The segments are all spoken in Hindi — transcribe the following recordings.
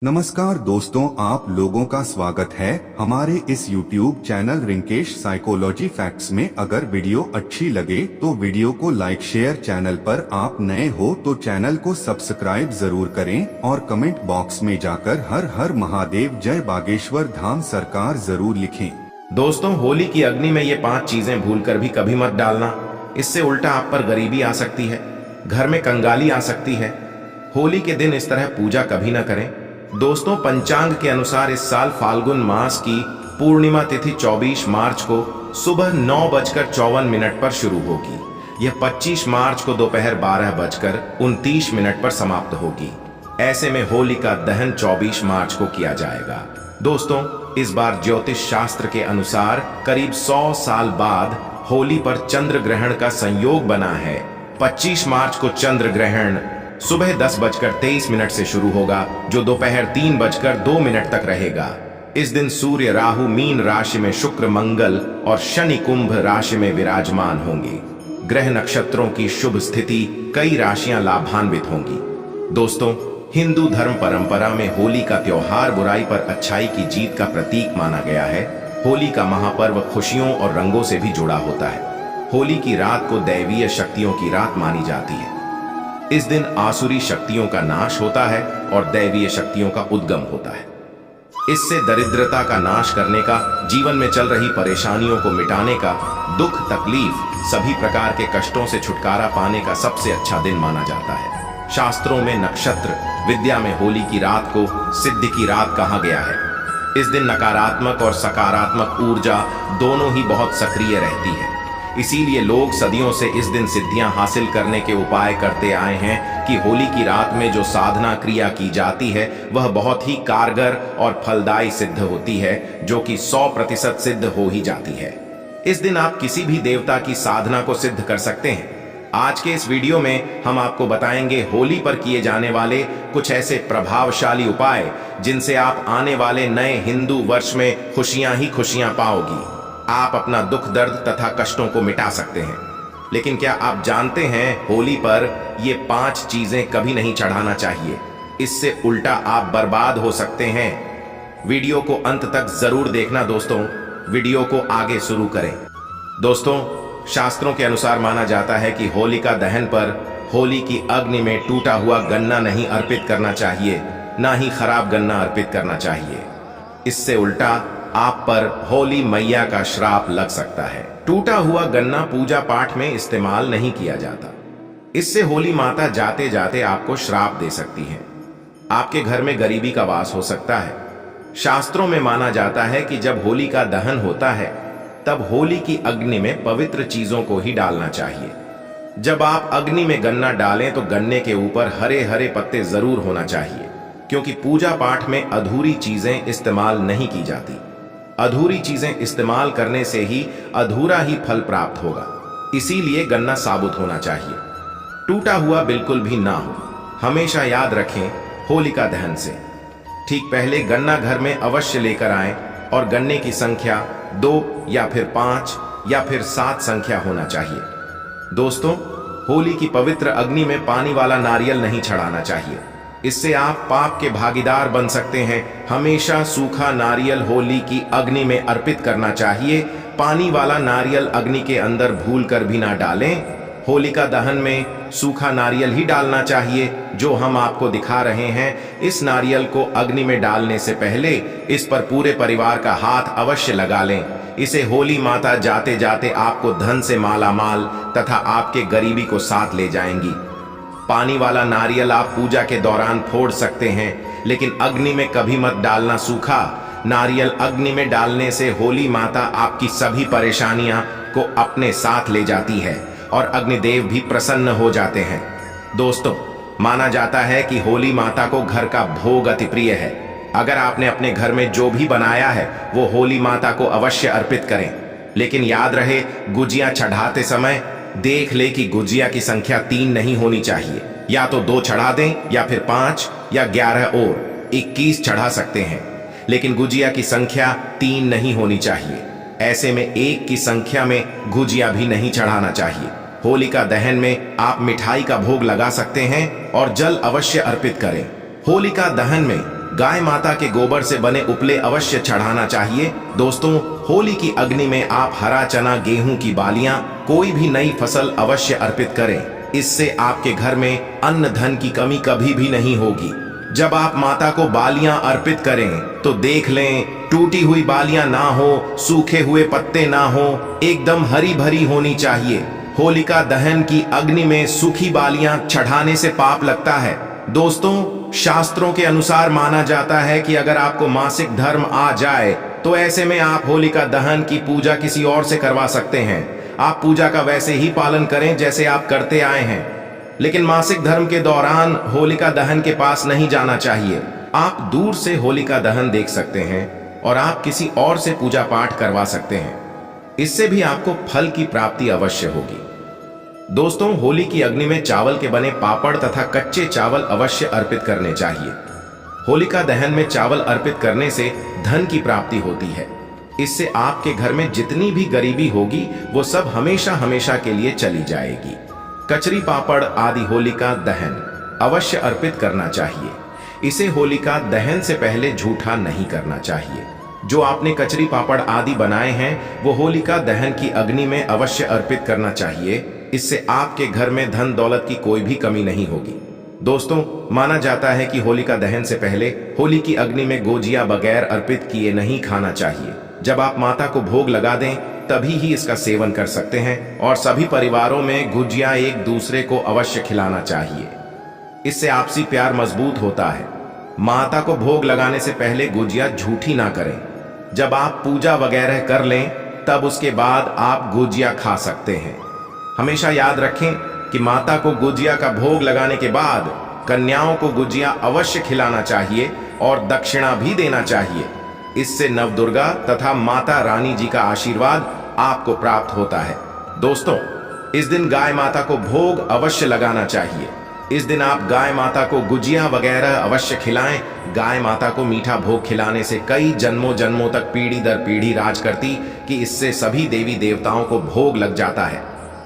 नमस्कार दोस्तों, आप लोगों का स्वागत है हमारे इस YouTube channel Rinkesh psychology facts में। अगर वीडियो अच्छी लगे तो वीडियो को लाइक शेयर, चैनल पर आप नए हो तो चैनल को सब्सक्राइब जरूर करें और कमेंट बॉक्स में जाकर हर हर महादेव जय बागेश्वर धाम सरकार जरूर लिखें। दोस्तों, होली की अग्नि में ये 5 चीजें भूलकर भी कभी मत डालना। इससे उल्टा आप पर गरीबी आ सकती है, घर में कंगाली आ सकती है। होली के दिन इस तरह पूजा कभी न करें। दोस्तों, पंचांग के अनुसार इस साल फाल्गुन मास की पूर्णिमा तिथि 24 मार्च को सुबह 9:54 पर शुरू होगी। यह 25 मार्च को दोपहर 12:29 पर समाप्त होगी। ऐसे में होली का दहन 24 मार्च को किया जाएगा। दोस्तों, इस बार ज्योतिष शास्त्र के अनुसार करीब 100 साल बाद होली पर चंद्र ग्रहण का संयोग बना है। 25 मार्च को चंद्र ग्रहण सुबह 10:23 से शुरू होगा, जो दोपहर 3:02 तक रहेगा। इस दिन सूर्य राहु मीन राशि में, शुक्र मंगल और शनि कुंभ राशि में विराजमान होंगे। ग्रह नक्षत्रों की शुभ स्थिति, कई राशियां लाभान्वित होंगी। दोस्तों, हिंदू धर्म परंपरा में होली का त्योहार बुराई पर अच्छाई की जीत का प्रतीक माना गया है। होली का महापर्व खुशियों और रंगों से भी जुड़ा होता है। होली की रात को दैवीय शक्तियों की रात मानी जाती है। इस दिन आसुरी शक्तियों का नाश होता है और दैवीय शक्तियों का उद्गम होता है। इससे दरिद्रता का नाश करने का, जीवन में चल रही परेशानियों को मिटाने का, दुख तकलीफ सभी प्रकार के कष्टों से छुटकारा पाने का सबसे अच्छा दिन माना जाता है। शास्त्रों में नक्षत्र विद्या में होली की रात को सिद्धि की रात कहा गया है। इस दिन नकारात्मक और सकारात्मक ऊर्जा दोनों ही बहुत सक्रिय रहती है। इसीलिए लोग सदियों से इस दिन सिद्धियां हासिल करने के उपाय करते आए हैं कि होली की रात में जो साधना क्रिया की जाती है वह बहुत ही कारगर और फलदायी सिद्ध होती है, जो कि 100% सिद्ध हो ही जाती है। इस दिन आप किसी भी देवता की साधना को सिद्ध कर सकते हैं। आज के इस वीडियो में हम आपको बताएंगे होली पर किए जाने वाले कुछ ऐसे प्रभावशाली उपाय जिनसे आप आने वाले नए हिंदू वर्ष में खुशियां ही खुशियां पाओगी। आप अपना दुख दर्द तथा कष्टों को मिटा सकते हैं। लेकिन क्या आप जानते हैं, होली पर ये 5 चीजें कभी नहीं चढ़ाना चाहिए। इससे उल्टा आप बर्बाद हो सकते हैं। वीडियो को अंत तक जरूर देखना। दोस्तों, वीडियो को आगे शुरू करें। दोस्तों, शास्त्रों के अनुसार माना जाता है कि होलिका दहन पर होली की अग्नि में टूटा हुआ गन्ना नहीं अर्पित करना चाहिए, ना ही खराब गन्ना अर्पित करना चाहिए। इससे उल्टा आप पर होली मैया का श्राप लग सकता है। टूटा हुआ गन्ना पूजा पाठ में इस्तेमाल नहीं किया जाता। इससे होली माता जाते जाते आपको श्राप दे सकती है। आपके घर में गरीबी का वास हो सकता है। शास्त्रों में माना जाता है कि जब होली का दहन होता है तब होली की अग्नि में पवित्र चीजों को ही डालना चाहिए। जब आप अग्नि में गन्ना डालें तो गन्ने के ऊपर हरे हरे पत्ते जरूर होना चाहिए, क्योंकि पूजा पाठ में अधूरी चीजें इस्तेमाल नहीं की जाती। अधूरी चीजें इस्तेमाल करने से ही अधूरा ही फल प्राप्त होगा। इसीलिए गन्ना साबुत होना चाहिए, टूटा हुआ बिल्कुल भी ना हो। हमेशा याद रखें, होलिका दहन से ठीक पहले गन्ना घर में अवश्य लेकर आएं और गन्ने की संख्या 2 या फिर 5 या फिर 7 संख्या होना चाहिए। दोस्तों, होली की पवित्र अग्नि में पानी वाला नारियल नहीं चढ़ाना चाहिए। इससे आप पाप के भागीदार बन सकते हैं। हमेशा सूखा नारियल होली की अग्नि में अर्पित करना चाहिए। पानी वाला नारियल अग्नि के अंदर भूलकर भी ना डालें। होलिका दहन में सूखा नारियल ही डालना चाहिए, जो हम आपको दिखा रहे हैं। इस नारियल को अग्नि में डालने से पहले इस पर पूरे परिवार का हाथ अवश्य लगा लें। इसे होली माता जाते जाते आपको धन से मालामाल तथा आपके गरीबी को साथ ले जाएंगी। पानी वाला नारियल आप पूजा के दौरान फोड़ सकते हैं, लेकिन अग्नि में कभी मत डालना। सूखा नारियल अग्नि में डालने से होली माता आपकी सभी परेशानियां को अपने साथ ले जाती है और अग्निदेव भी प्रसन्न हो जाते हैं। दोस्तों, माना जाता है कि होली माता को घर का भोग अति प्रिय है। अगर आपने अपने घर में जो भी बनाया है वो होली माता को अवश्य अर्पित करें। लेकिन याद रहे, गुजिया चढ़ाते समय देख ले कि गुजिया की संख्या 3 नहीं होनी चाहिए। या तो 2 चढ़ा दें या फिर 5 या 11 और 21 चढ़ा सकते हैं, लेकिन गुजिया की संख्या 3 नहीं होनी चाहिए। ऐसे में 1 की संख्या में गुजिया भी नहीं चढ़ाना चाहिए। होलिका दहन में आप मिठाई का भोग लगा सकते हैं और जल अवश्य अर्पित करें। होलिका दहन में गाय माता के गोबर से बने उपले अवश्य चढ़ाना चाहिए। दोस्तों, होली की अग्नि में आप हरा चना, गेहूं की बालियां, कोई भी नई फसल अवश्य अर्पित करें। इससे आपके घर में अन्न धन की कमी कभी भी नहीं होगी। जब आप माता को बालियां अर्पित करें तो देख लें, टूटी हुई बालियां ना हो, सूखे हुए पत्ते ना हो, एकदम हरी भरी होनी चाहिए। होलिका दहन की अग्नि में सूखी बालियां चढ़ाने से पाप लगता है। दोस्तों, शास्त्रों के अनुसार माना जाता है कि अगर आपको मासिक धर्म आ जाए तो ऐसे में आप होलिका दहन की पूजा किसी और से करवा सकते हैं। आप पूजा का वैसे ही पालन करें जैसे आप करते आए हैं, लेकिन मासिक धर्म के दौरान होलिका दहन के पास नहीं जाना चाहिए। आप दूर से होलिका दहन देख सकते हैं और आप किसी और से पूजा पाठ करवा सकते हैं। इससे भी आपको फल की प्राप्ति अवश्य होगी। दोस्तों, होली की अग्नि में चावल के बने पापड़ तथा कच्चे चावल अवश्य अर्पित करने चाहिए। होलिका दहन में चावल अर्पित करने से धन की प्राप्ति होती है। इससे आपके घर में जितनी भी गरीबी होगी वो सब हमेशा हमेशा के लिए चली जाएगी। कचरी पापड़ आदि होलिका दहन अवश्य अर्पित करना चाहिए। इसे होलिका दहन से पहले झूठा नहीं करना चाहिए। जो आपने कचरी पापड़ आदि बनाए हैं वो होलिका दहन की अग्नि में अवश्य अर्पित करना चाहिए। इससे आपके घर में धन दौलत की कोई भी कमी नहीं होगी। दोस्तों, माना जाता है कि होलिका दहन से पहले होली की अग्नि में गोजिया बगैर अर्पित किए नहीं खाना चाहिए। जब आप माता को भोग लगा दें तभी ही इसका सेवन कर सकते हैं और सभी परिवारों में गुजिया एक दूसरे को अवश्य खिलाना चाहिए। इससे आपसी प्यार मजबूत होता है। माता को भोग लगाने से पहले गुजिया झूठी ना करें। जब आप पूजा वगैरह कर लें तब उसके बाद आप गुजिया खा सकते हैं। हमेशा याद रखें कि माता को गुजिया का भोग लगाने के बाद कन्याओं को गुजिया अवश्य खिलाना चाहिए और दक्षिणा भी देना चाहिए। इससे नवदुर्गा तथा माता रानी जी का आशीर्वाद आपको प्राप्त होता है। दोस्तों, इस दिन गाय माता को भोग अवश्य लगाना चाहिए। इस दिन आप गाय माता को गुजिया वगैरह अवश्य खिलाएं। गाय माता को मीठा भोग खिलाने से कई जन्मों जन्मों तक पीढ़ी दर पीढ़ी राज करती कि इससे सभी देवी देवताओं को भोग लग जाता है।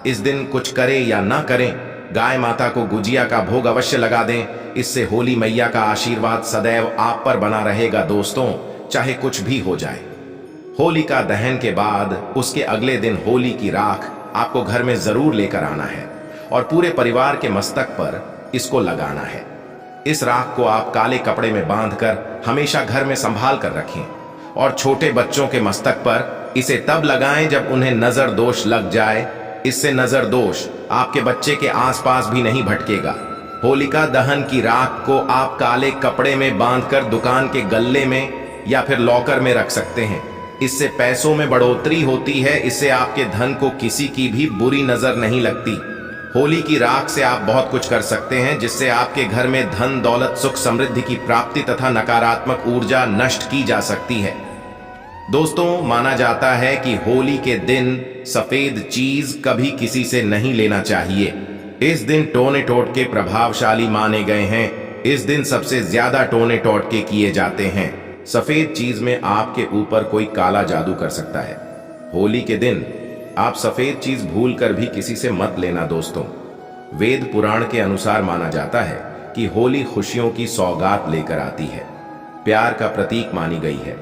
इस दिन कुछ करें या ना करें, गाय माता को गुजिया का भोग अवश्य लगा दें। इससे होली मैया का आशीर्वाद सदैव आप पर बना रहेगा। दोस्तों, चाहे कुछ भी हो जाए। होलिका दहन के बाद उसके अगले दिन होली की राख आपको घर में जरूर लेकर आना है और पूरे परिवार के मस्तक पर इसको लगाना है। इस राख को आप काले कपड़े में बांधकर हमेशा घर में संभाल कर रखें और छोटे बच्चों के मस्तक पर इसे तब लगाएं जब उन्हें नजर दोष लग जाए। इससे नजर दोष आपके बच्चे के आसपास भी नहीं भटकेगा। होलिका दहन की राख को आप काले कपड़े में बांधकर दुकान के गल्ले में या फिर लॉकर में रख सकते हैं। इससे पैसों में बढ़ोतरी होती है। इससे आपके धन को किसी की भी बुरी नजर नहीं लगती। होली की राख से आप बहुत कुछ कर सकते हैं जिससे आपके घर में धन दौलत सुख समृद्धि की प्राप्ति तथा नकारात्मक ऊर्जा नष्ट की जा सकती है। दोस्तों, माना जाता है कि होली के दिन सफेद चीज कभी किसी से नहीं लेना चाहिए। इस दिन टोने टोटके प्रभावशाली माने गए हैं। इस दिन सबसे ज्यादा टोने टोटके किए जाते हैं। सफेद चीज में आपके ऊपर कोई काला जादू कर सकता है। होली के दिन आप सफेद चीज भूल कर भी किसी से मत लेना। दोस्तों, वेद पुराण के अनुसार माना जाता है कि होली खुशियों की सौगात लेकर आती है, प्यार का प्रतीक मानी गई है।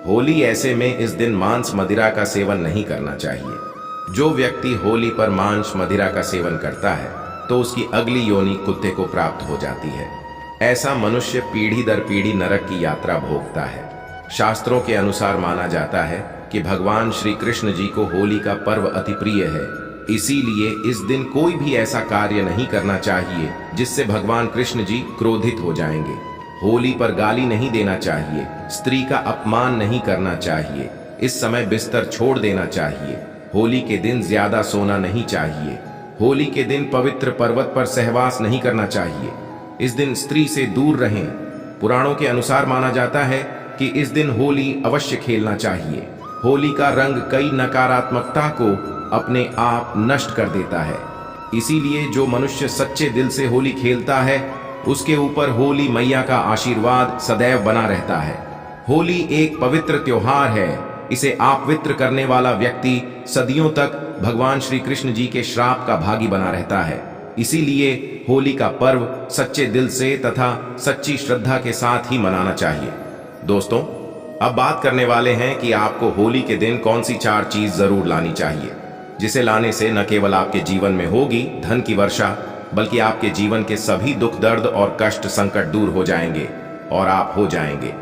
होली ऐसे में इस दिन मांस मदिरा का सेवन नहीं करना चाहिए। जो व्यक्ति होली पर मांस मदिरा का सेवन करता है तो उसकी अगली योनि कुत्ते को प्राप्त हो जाती है। ऐसा मनुष्य पीढ़ी दर पीढ़ी नरक की यात्रा भोगता है। शास्त्रों के अनुसार माना जाता है कि भगवान श्री कृष्ण जी को होली का पर्व अति प्रिय है। इसीलिए इस दिन कोई भी ऐसा कार्य नहीं करना चाहिए जिससे भगवान कृष्ण जी क्रोधित हो जाएंगे। होली पर गाली नहीं देना चाहिए, स्त्री का अपमान नहीं करना चाहिए, इस समय बिस्तर छोड़ देना चाहिए। होली के दिन ज्यादा सोना नहीं चाहिए। होली के दिन पवित्र पर्वत पर सहवास नहीं करना चाहिए। इस दिन स्त्री से दूर रहें। पुराणों के अनुसार माना जाता है कि इस दिन होली अवश्य खेलना चाहिए। होली का रंग कई नकारात्मकता को अपने आप नष्ट कर देता है। इसीलिए जो मनुष्य सच्चे दिल से होली खेलता है उसके ऊपर होली मैया का आशीर्वाद सदैव बना रहता है। होली एक पवित्र त्योहार है। इसे अपवित्र करने वाला व्यक्ति सदियों तक भगवान श्री कृष्ण जी के श्राप का भागी बना रहता है। इसीलिए होली का पर्व सच्चे दिल से तथा सच्ची श्रद्धा के साथ ही मनाना चाहिए। दोस्तों, अब बात करने वाले हैं कि आपको होली के दिन कौन सी 4 चीज जरूर लानी चाहिए, जिसे लाने से न केवल आपके जीवन में होगी धन की वर्षा, बल्कि आपके जीवन के सभी दुख दर्द और कष्ट संकट दूर हो जाएंगे और आप हो जाएंगे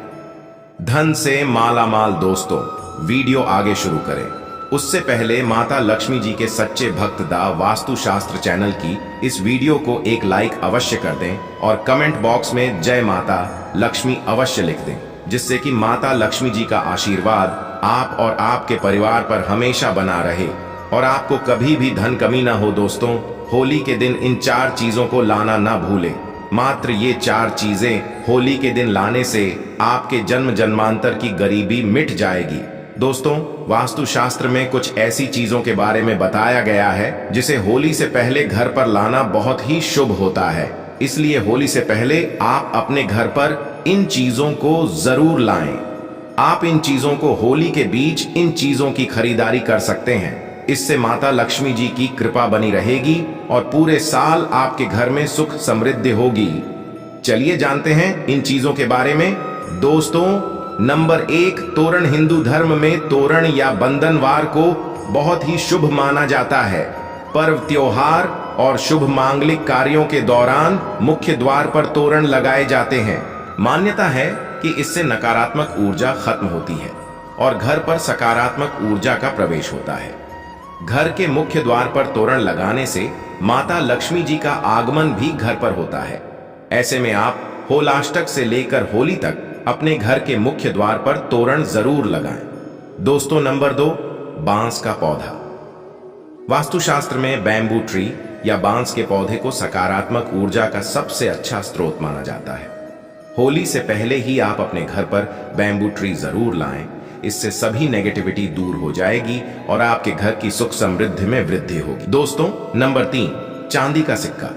धन से माला माल। दोस्तों, वीडियो आगे शुरू करें उससे पहले माता लक्ष्मी जी के सच्चे भक्त दा वास्तु शास्त्र चैनल की इस वीडियो को एक लाइक अवश्य कर दें और कमेंट बॉक्स में जय माता लक्ष्मी अवश्य लिख दें, जिससे कि माता लक्ष्मी जी का आशीर्वाद आप और आपके परिवार पर हमेशा बना रहे और आपको कभी भी धन कमी ना हो। दोस्तों, होली के दिन इन 4 चीजों को लाना ना भूलें। मात्र ये 4 चीजें होली के दिन लाने से आपके जन्म जन्मांतर की गरीबी मिट जाएगी। दोस्तों, वास्तु शास्त्र में कुछ ऐसी चीजों के बारे में बताया गया है जिसे होली से पहले घर पर लाना बहुत ही शुभ होता है। इसलिए होली से पहले आप अपने घर पर इन चीजों को जरूर लाएं। आप इन चीजों को होली के बीच इन चीजों की खरीदारी कर सकते हैं। इससे माता लक्ष्मी जी की कृपा बनी रहेगी और पूरे साल आपके घर में सुख समृद्धि होगी। चलिए जानते हैं इन चीजों के बारे में। दोस्तों, नंबर 1, तोरण। हिंदू धर्म में तोरण या बंधनवार को बहुत ही शुभ माना जाता है। पर्व, त्योहार और शुभ मांगलिक कार्यों के दौरान मुख्य द्वार पर तोरण लगाए जाते हैं। मान्यता है कि इससे नकारात्मक ऊर्जा खत्म होती है और घर पर सकारात्मक ऊर्जा का प्रवेश होता है। घर के मुख्य द्वार पर तोरण लगाने से माता लक्ष्मी जी का आगमन भी घर पर होता है। ऐसे में आप होलाष्टक से लेकर होली तक अपने घर के मुख्य द्वार पर तोरण जरूर लगाएं। दोस्तों, नंबर 2, बांस का पौधा। वास्तुशास्त्र में बैम्बू ट्री या बांस के पौधे को सकारात्मक ऊर्जा का सबसे अच्छा स्रोत माना जाता है। होली से पहले ही आप अपने घर पर बैम्बू ट्री जरूर लाएं। इससे सभी नेगेटिविटी दूर हो जाएगी और आपके घर की सुख समृद्धि में वृद्धि होगी। दोस्तों, नंबर 3, चांदी का सिक्का।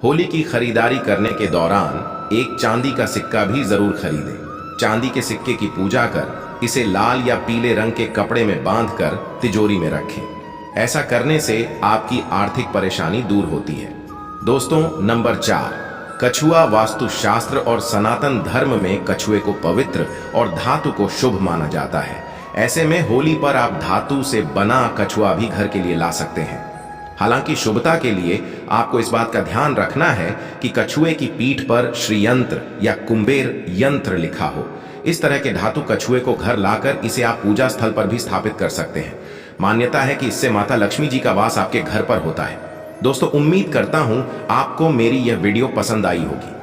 होली की खरीदारी करने के दौरान एक चांदी का सिक्का भी जरूर खरीदें। चांदी के सिक्के की पूजा कर इसे लाल या पीले रंग के कपड़े में बांधकर तिजोरी में रखें। ऐसा करने से आपकी आर्थिक परेशानी दूर होती है। दोस्तों, नंबर 4, कछुआ। वास्तु शास्त्र और सनातन धर्म में कछुए को पवित्र और धातु को शुभ माना जाता है। ऐसे में होली पर आप धातु से बना कछुआ भी घर के लिए ला सकते हैं। हालांकि शुभता के लिए आपको इस बात का ध्यान रखना है कि कछुए की पीठ पर श्री यंत्र या कुंबेर यंत्र लिखा हो। इस तरह के धातु कछुए को घर लाकर इसे आप पूजा स्थल पर भी स्थापित कर सकते हैं। मान्यता है कि इससे माता लक्ष्मी जी का वास आपके घर पर होता है। दोस्तों, उम्मीद करता हूं आपको मेरी यह वीडियो पसंद आई होगी।